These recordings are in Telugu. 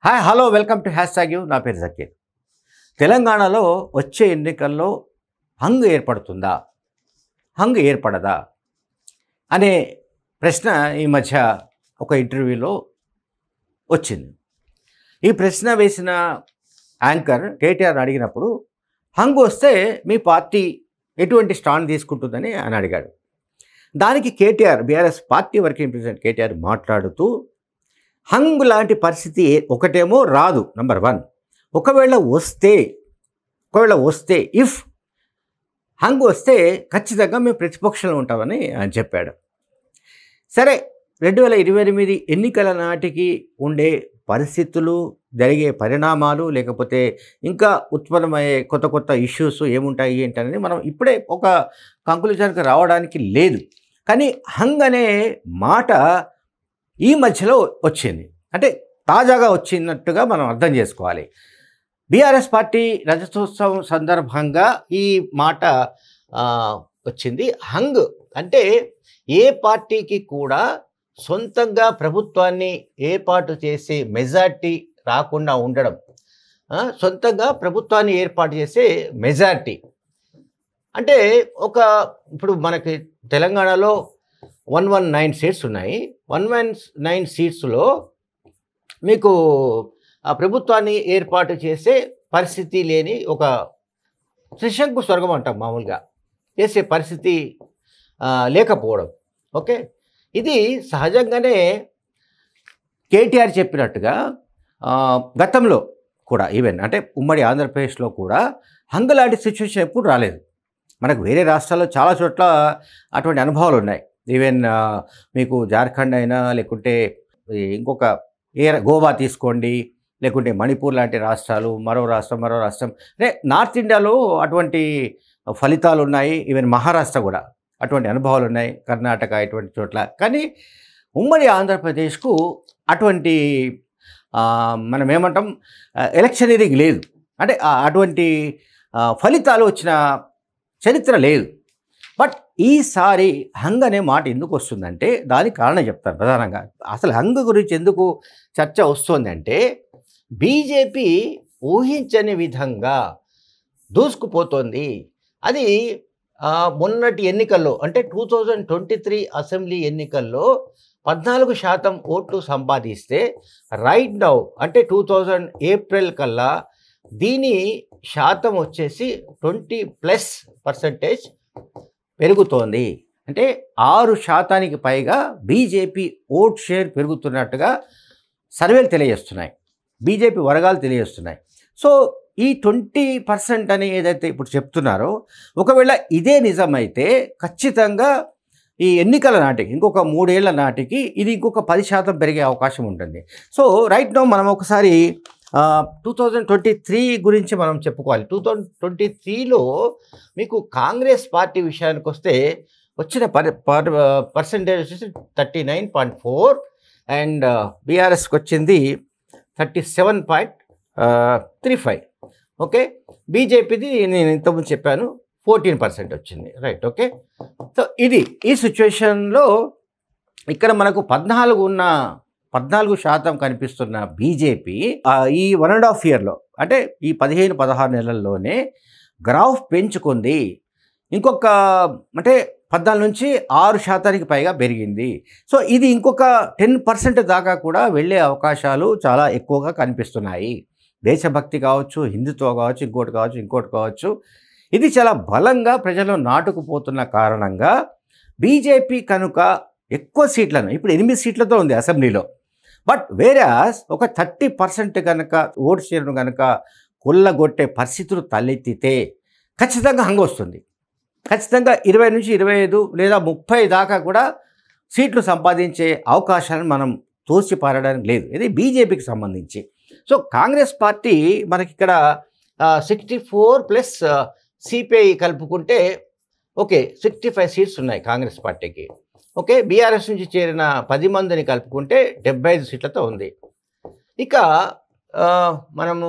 Hi hello welcome to hash tag you. నా పేరు జకీర్. తెలంగాణలో వచ్చే ఎన్నికల్లో హంగ్ ఏర్పడుతుందా, హంగ్ ఏర్పడదా అనే ప్రశ్న ఈ మధ్య ఒక ఇంటర్వ్యూలో వచ్చింది. ఈ ప్రశ్న వేసిన యాంకర్ కేటీఆర్ అడిగినప్పుడు హంగ్ వస్తే మీ పార్టీ ఎటువంటి స్టాండ్ తీసుకుంటుందని అని అడిగాడు. దానికి KTR, BRS party working president KTR మాట్లాడుతూ హంగ్ లాంటి పరిస్థితి ఒకటేమో రాదు, నంబర్ 1. ఒకవేళ వస్తే ఇఫ్ హంగ్ వస్తే ఖచ్చితంగా మేము ప్రతిపక్షంలో ఉంటామని ఆయన చెప్పాడు. సరే, 2028 ఎన్నికల నాటికి ఉండే పరిస్థితులు, జరిగే పరిణామాలు, లేకపోతే ఇంకా ఉత్పన్నమయ్యే కొత్త కొత్త ఇష్యూస్ ఏముంటాయి ఏంటనేది మనం ఇప్పుడే ఒక కంక్లూజన్కి రావడానికి లేదు. కానీ హంగ్ అనే మాట ఈ మధ్యలో వచ్చింది, అంటే తాజాగా వచ్చినట్టుగా మనం అర్థం చేసుకోవాలి. బీఆర్ఎస్ పార్టీ రజతోత్సవం సందర్భంగా ఈ మాట వచ్చింది. హంగ్ అంటే ఏ పార్టీకి కూడా సొంతంగా ప్రభుత్వాన్ని ఏర్పాటు చేసే మెజార్టీ రాకుండా ఉండడం, సొంతంగా ప్రభుత్వాన్ని ఏర్పాటు చేసే మెజార్టీ అంటే ఇప్పుడు మనకి తెలంగాణలో 119 సీట్స్ ఉన్నాయి. 119 సీట్స్లో మీకు ఆ ప్రభుత్వాన్ని ఏర్పాటు చేసే పరిస్థితి లేని ఒక త్రిశంకు స్వర్గం అంటాం మామూలుగా, చేసే పరిస్థితి లేకపోవడం. ఓకే, ఇది సహజంగానే కేటీఆర్ చెప్పినట్టుగా గతంలో కూడా ఈవెన్ అంటే ఉమ్మడి ఆంధ్రప్రదేశ్లో కూడా హంగ్ లాంటి సిచ్యువేషన్ ఎప్పుడు రాలేదు. మనకు వేరే రాష్ట్రాల్లో చాలా చోట్ల అటువంటి అనుభవాలు ఉన్నాయి. ఈవెన్ మీకు జార్ఖండ్ అయినా, లేకుంటే ఇంకొక గోవా తీసుకోండి, లేకుంటే మణిపూర్ లాంటి రాష్ట్రాలు, మరో రాష్ట్రం అంటే నార్త్ ఇండియాలో అటువంటి ఫలితాలు ఉన్నాయి. ఈవెన్ మహారాష్ట్ర కూడా అటువంటి అనుభవాలు ఉన్నాయి, కర్ణాటక ఇటువంటి చోట్ల. కానీ ఉమ్మడి ఆంధ్రప్రదేశ్కు అటువంటి మనం ఏమంటాం ఎలక్షనీరింగ్ లేదు, అంటే అటువంటి ఫలితాలు వచ్చిన చరిత్ర లేదు. బట్ ఈసారి హంగ్ అనే మాట ఎందుకు వస్తుందంటే దానికి కారణం చెప్తాను ప్రధానంగా. అసలు హంగ్ గురించి ఎందుకు చర్చ వస్తుందంటే బీజేపీ ఊహించని విధంగా దూసుకుపోతోంది. అది మొన్నటి ఎన్నికల్లో అంటే 2023 అసెంబ్లీ ఎన్నికల్లో 14% ఓట్లు సంపాదిస్తే రైట్ నౌ అంటే 2000 ఏప్రిల్ కల్లా దీని శాతం వచ్చేసి 20+% పెరుగుతోంది. అంటే 6% పైగా బీజేపీ ఓట్ షేర్ పెరుగుతున్నట్టుగా సర్వేలు తెలియజేస్తున్నాయి, బీజేపీ వర్గాలు తెలియజేస్తున్నాయి. సో ఈ 20% అని ఏదైతే ఇప్పుడు చెప్తున్నారో, ఒకవేళ ఇదే నిజమైతే ఖచ్చితంగా ఈ ఎన్నికల నాటికి ఇంకొక 3 ఏళ్ల నాటికి ఇది ఇంకొక 10% పెరిగే అవకాశం ఉంటుంది. సో రైట్ నౌ మనం ఒకసారి 2023 గురించి మనం చెప్పుకోవాలి. 2023లో మీకు కాంగ్రెస్ పార్టీ విషయానికి వస్తే వచ్చిన పర్సెంటేజ్ వచ్చేసి 39.4 అండ్ బీఆర్ఎస్కి వచ్చింది 37.35. ఓకే, బీజేపీది నేను ఇంతకుముందు చెప్పాను 14% వచ్చింది. Right, okay. సో ఈ సిచ్యువేషన్లో ఇక్కడ మనకు 14% కనిపిస్తున్న బీజేపీ ఈ 1.5 ఇయర్లో అంటే ఈ 15-16 నెలల్లోనే గ్రాఫ్ పెంచుకుంది. ఇంకొక అంటే 14 నుంచి 6% పైగా పెరిగింది. సో ఇది ఇంకొక 10% దాకా కూడా వెళ్ళే అవకాశాలు చాలా ఎక్కువగా కనిపిస్తున్నాయి. దేశభక్తి కావచ్చు, హిందుత్వం కావచ్చు, ఇంకోటి కావచ్చు, ఇది చాలా బలంగా ప్రజల్లో నాటుకుపోతున్న కారణంగా బీజేపీ కనుక ఎక్కువ సీట్లను ఇప్పుడు 8 సీట్లతో ఉంది అసెంబ్లీలో. బట్ వేరాస్ ఒక 30% కనుక ఓటు షేర్ను కనుక కొల్లగొట్టే పరిస్థితులు తలెత్తితే ఖచ్చితంగా హంగ్ వస్తుంది. ఖచ్చితంగా 20 నుంచి 25 లేదా 30 దాకా కూడా సీట్లు సంపాదించే అవకాశాలను మనం తోసిపారడానికి లేదు, ఇది బీజేపీకి సంబంధించి. సో కాంగ్రెస్ పార్టీ మనకి ఇక్కడ 64+ సిపిఐ కలుపుకుంటే ఓకే 65 సీట్స్ ఉన్నాయి కాంగ్రెస్ పార్టీకి. ఓకే, బీఆర్ఎస్ నుంచి చేరిన 10 మందిని కలుపుకుంటే 75 సీట్లతో ఉంది. ఇక మనము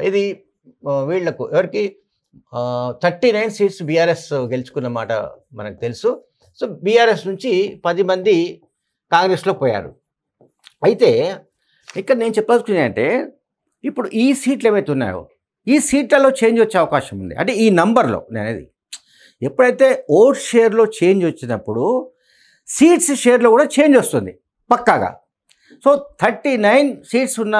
ఇది వీళ్లకు ఎవరికి 39 సీట్స్ బీఆర్ఎస్ గెలుచుకున్న మాట మనకు తెలుసు. సో బీఆర్ఎస్ నుంచి 10 మంది కాంగ్రెస్లో పోయారు. అయితే ఇక్కడ నేను చెప్పాల్సింది అంటే ఇప్పుడు ఈ సీట్లు ఏవైతే ఉన్నాయో ఈ సీట్లలో చేంజ్ వచ్చే అవకాశం ఉంది. అంటే ఈ నంబర్లో నేనేది ఎప్పుడైతే ఓట్ షేర్లో చేంజ్ వచ్చినప్పుడు సీట్స్ షేర్లో కూడా చేంజ్ వస్తుంది పక్కాగా. సో 39 సీట్స్ ఉన్న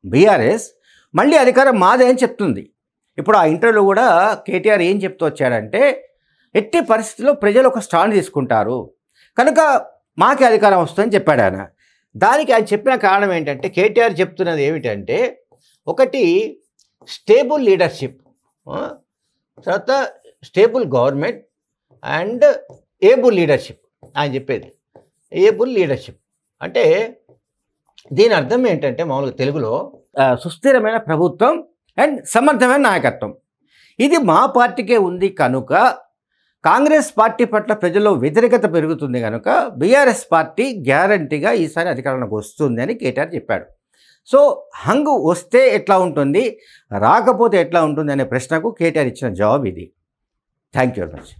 బీఆర్ఎస్ మళ్ళీ అధికారం మాదే అని చెప్తుంది. ఇప్పుడు ఆ ఇంటర్వ్యూలో కూడా కేటీఆర్ ఏం చెప్తూ వచ్చాడంటే ఎట్టి పరిస్థితుల్లో ప్రజలు ఒక స్టాండ్ తీసుకుంటారు కనుక మాకే అధికారం వస్తుందని చెప్పాడు ఆయన. దానికి ఆయన చెప్పిన కారణం ఏంటంటే కేటీఆర్ చెప్తున్నది ఏమిటంటే ఒకటి స్టేబుల్ లీడర్షిప్, తర్వాత stable government and able leadership. ఆయన చెప్పేది ఏబుల్ లీడర్షిప్ అంటే దీని అర్థం ఏంటంటే మామూలుగా తెలుగులో సుస్థిరమైన ప్రభుత్వం అండ్ సమర్థమైన నాయకత్వం. ఇది మా పార్టీకే ఉంది కనుక కాంగ్రెస్ పార్టీ పట్ల ప్రజల్లో వ్యతిరేకత పెరుగుతుంది కనుక బీఆర్ఎస్ పార్టీ గ్యారంటీగా ఈసారి అధికారంలోకి వస్తుంది అని కేటీఆర్ చెప్పాడు. సో హంగు వస్తే ఎట్లా ఉంటుంది, రాకపోతే ఎట్లా ఉంటుంది అనే ప్రశ్నకు కేటీఆర్ ఇచ్చిన జవాబు ఇది. Thank you very much.